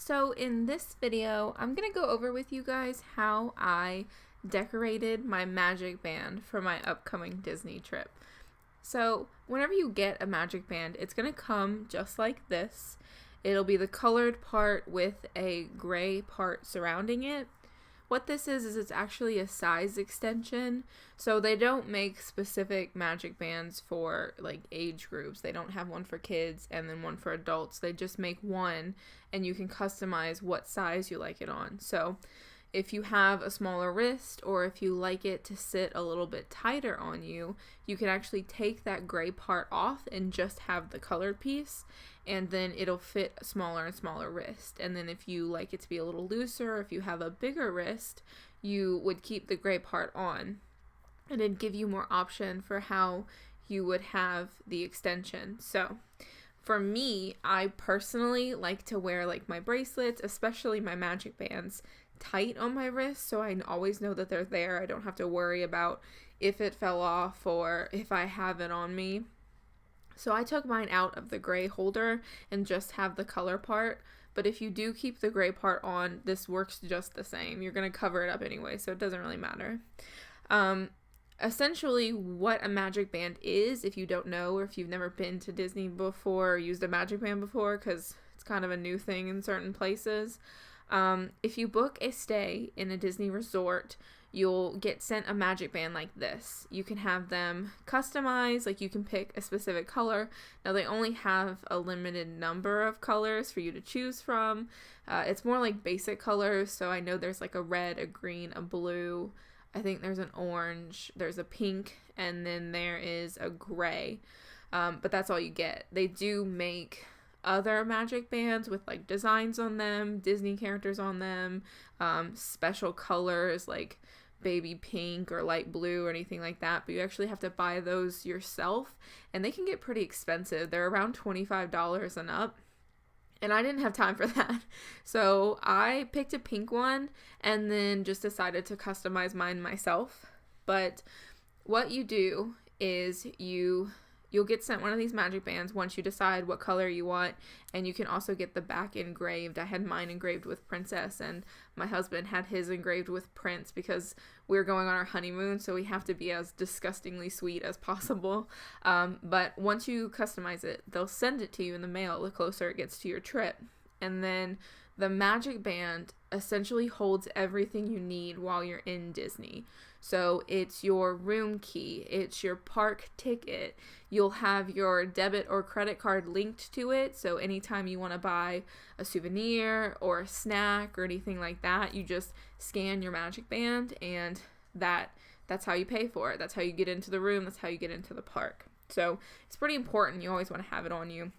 So in this video, I'm going to go over with you guys how I decorated my magic band for my upcoming Disney trip. So whenever you get a magic band, it's going to come just like this. It'll be the colored part with a gray part surrounding it. What this is it's actually a size extension. So they don't make specific magic bands for like age groups. They don't have one for kids and then one for adults. They just make one and you can customize what size you like it on. So if you have a smaller wrist or if you like it to sit a little bit tighter on you, you can actually take that gray part off and just have the colored piece, and then it'll fit a smaller and smaller wrist. And then if you like it to be a little looser, if you have a bigger wrist, you would keep the gray part on, and it'd give you more option for how you would have the extension. So for me, I personally like to wear like my bracelets, especially my magic bands, tight on my wrist, so I always know that they're there. I don't have to worry about if it fell off or if I have it on me. So I took mine out of the gray holder and just have the color part. But if you do keep the gray part on, this works just the same. You're going to cover it up anyway, so it doesn't really matter. Essentially, what a magic band is, if you don't know or if you've never been to Disney before or used a magic band before, because it's kind of a new thing in certain places. If you book a stay in a Disney resort, you'll get sent a magic band like this. You can have them customized, like you can pick a specific color. Now they only have a limited number of colors for you to choose from. It's more like basic colors, so I know there's like a red, a green, a blue, I think there's an orange, there's a pink, and then there is a gray. But that's all you get. They do make other magic bands with like designs on them, Disney characters on them, special colors like baby pink or light blue or anything like that, but you actually have to buy those yourself, and they can get pretty expensive. They're around $25 and up, and I didn't have time for that. So I picked a pink one and then just decided to customize mine myself. But what you do is you'll get sent one of these magic bands once you decide what color you want, and you can also get the back engraved. I had mine engraved with Princess, and my husband had his engraved with Prince because we're going on our honeymoon, so we have to be as disgustingly sweet as possible. But once you customize it, they'll send it to you in the mail the closer it gets to your trip. And then the magic band essentially holds everything you need while you're in Disney. So it's your room key, it's your park ticket, you'll have your debit or credit card linked to it, so anytime you want to buy a souvenir or a snack or anything like that, you just scan your magic band, and that's how you pay for it. That's how you get into the room, that's how you get into the park. So it's pretty important. You always want to have it on you.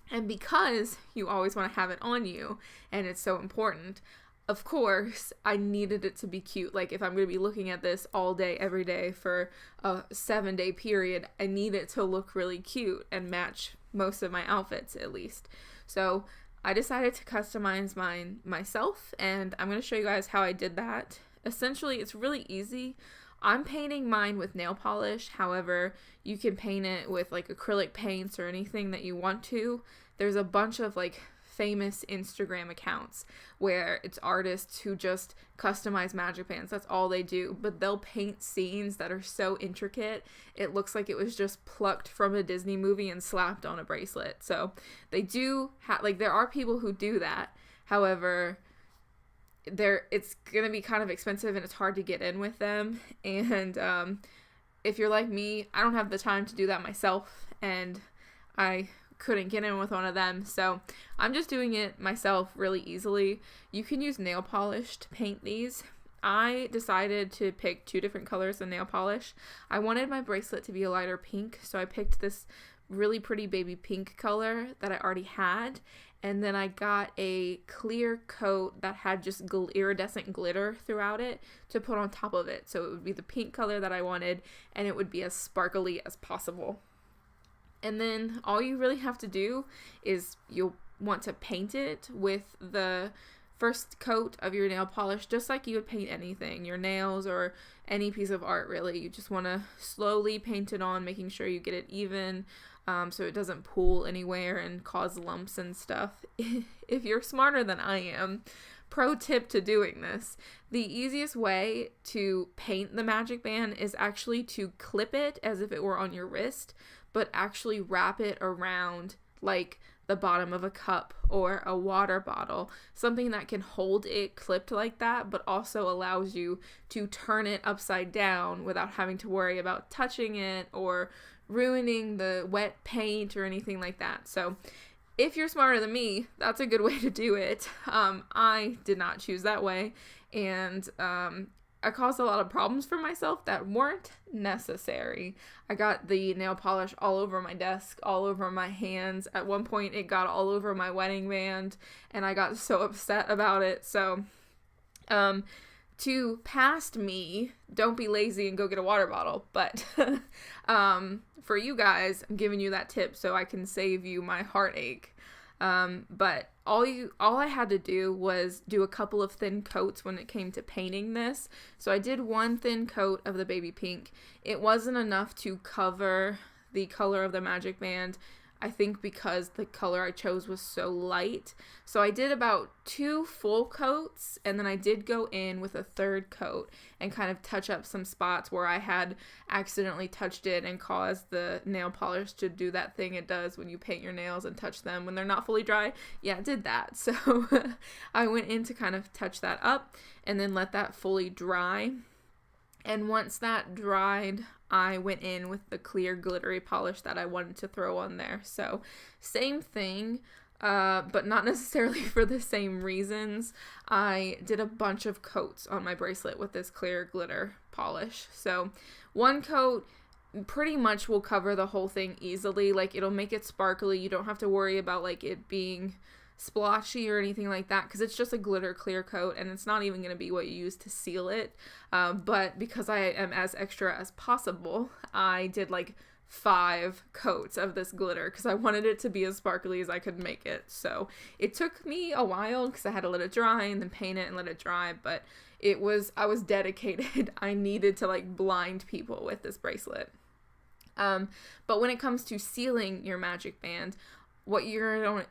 And because you always want to have it on you, and it's so important, of course, I needed it to be cute. Like, if I'm going to be looking at this all day, every day for a 7-day period, I need it to look really cute and match most of my outfits, at least. So I decided to customize mine myself, and I'm going to show you guys how I did that. Essentially, it's really easy. I'm painting mine with nail polish. However, you can paint it with like acrylic paints or anything that you want to. There's a bunch of like famous Instagram accounts where it's artists who just customize magic bands. That's all they do, but they'll paint scenes that are so intricate it looks like it was just plucked from a Disney movie and slapped on a bracelet. So they do there are people who do that. However, it's gonna be kind of expensive and it's hard to get in with them, and if you're like me, I don't have the time to do that myself, and I couldn't get in with one of them, so I'm just doing it myself really easily. You can use nail polish to paint these. I decided to pick 2 different colors of nail polish. I wanted my bracelet to be a lighter pink, so I picked this really pretty baby pink color that I already had, and then I got a clear coat that had just iridescent glitter throughout it to put on top of it, so it would be the pink color that I wanted, and it would be as sparkly as possible. And then all you really have to do is you'll want to paint it with the first coat of your nail polish, just like you would paint anything, your nails or any piece of art really. You just want to slowly paint it on, making sure you get it even, so it doesn't pool anywhere and cause lumps and stuff. If you're smarter than I am, pro tip to doing this, the easiest way to paint the Magic Band is actually to clip it as if it were on your wrist, but actually wrap it around like the bottom of a cup or a water bottle, something that can hold it clipped like that, but also allows you to turn it upside down without having to worry about touching it or ruining the wet paint or anything like that. So if you're smarter than me, that's a good way to do it. I did not choose that way, and I caused a lot of problems for myself that weren't necessary. I got the nail polish all over my desk, all over my hands. At one point, it got all over my wedding band, and I got so upset about it. So, to past me, don't be lazy and go get a water bottle. But for you guys, I'm giving you that tip so I can save you my heartache. But all I had to do was do a couple of thin coats when it came to painting this. So I did one thin coat of the baby pink. It wasn't enough to cover the color of the Magic Band, I think because the color I chose was so light. So I did about 2 full coats, and then I did go in with a third coat and kind of touch up some spots where I had accidentally touched it and caused the nail polish to do that thing it does when you paint your nails and touch them when they're not fully dry. Yeah, it did that. So I went in to kind of touch that up and then let that fully dry. And once that dried, I went in with the clear glittery polish that I wanted to throw on there. So same thing, but not necessarily for the same reasons. I did a bunch of coats on my bracelet with this clear glitter polish. So one coat pretty much will cover the whole thing easily. Like, it'll make it sparkly. You don't have to worry about like it being splotchy or anything like that, because it's just a glitter clear coat, and it's not even going to be what you use to seal it. But because I am as extra as possible, I did like 5 coats of this glitter because I wanted it to be as sparkly as I could make it. So it took me a while because I had to let it dry and then paint it and let it dry, but I was dedicated. I needed to like blind people with this bracelet. But when it comes to sealing your Magic Band, what you're gonna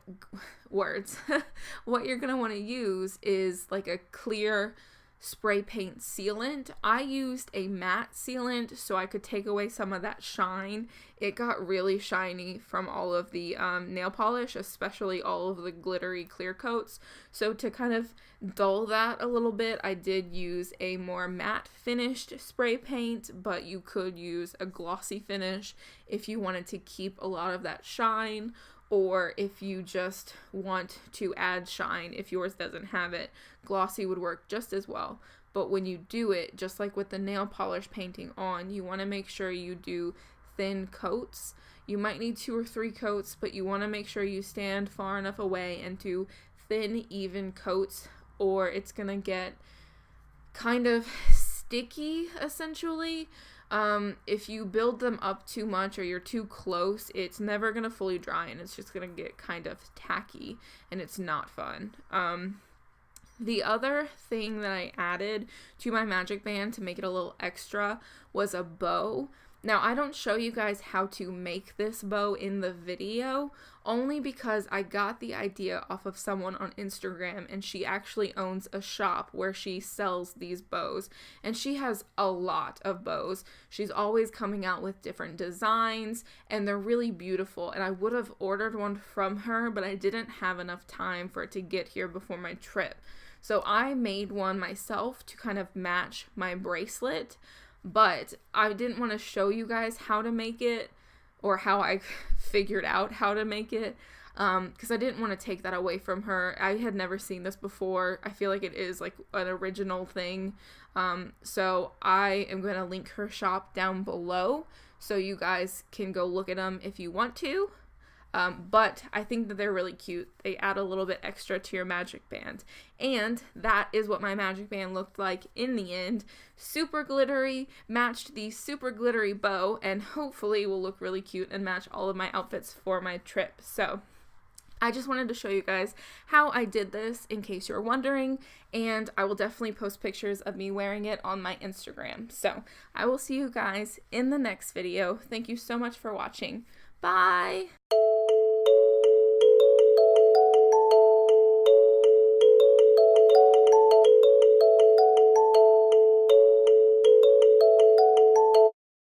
what you're gonna want to use is like a clear spray paint sealant. I used a matte sealant so I could take away some of that shine. It got really shiny from all of the nail polish, especially all of the glittery clear coats. So to kind of dull that a little bit, I did use a more matte finished spray paint, but you could use a glossy finish if you wanted to keep a lot of that shine, or if you just want to add shine. If yours doesn't have it, glossy would work just as well. But when you do it, just like with the nail polish painting on, you want to make sure you do thin coats. You might need 2 or 3 coats, but you want to make sure you stand far enough away and do thin, even coats, or it's going to get kind of sticky, essentially. If you build them up too much or you're too close, it's never going to fully dry and it's just going to get kind of tacky and it's not fun. The other thing that I added to my Magic Band to make it a little extra was a bow. Now, I don't show you guys how to make this bow in the video, only because I got the idea off of someone on Instagram, and she actually owns a shop where she sells these bows, and she has a lot of bows. She's always coming out with different designs, and they're really beautiful, and I would have ordered one from her, but I didn't have enough time for it to get here before my trip. So I made one myself to kind of match my bracelet, but I didn't want to show you guys how to make it or how I figured out how to make it, because I didn't want to take that away from her. I had never seen this before. I feel like it is like an original thing. So I am going to link her shop down below so you guys can go look at them if you want to. But I think that they're really cute. They add a little bit extra to your Magic Band. And that is what my Magic Band looked like in the end. Super glittery, matched the super glittery bow, and hopefully will look really cute and match all of my outfits for my trip. So I just wanted to show you guys how I did this in case you're wondering, and I will definitely post pictures of me wearing it on my Instagram. So I will see you guys in the next video. Thank you so much for watching. Bye!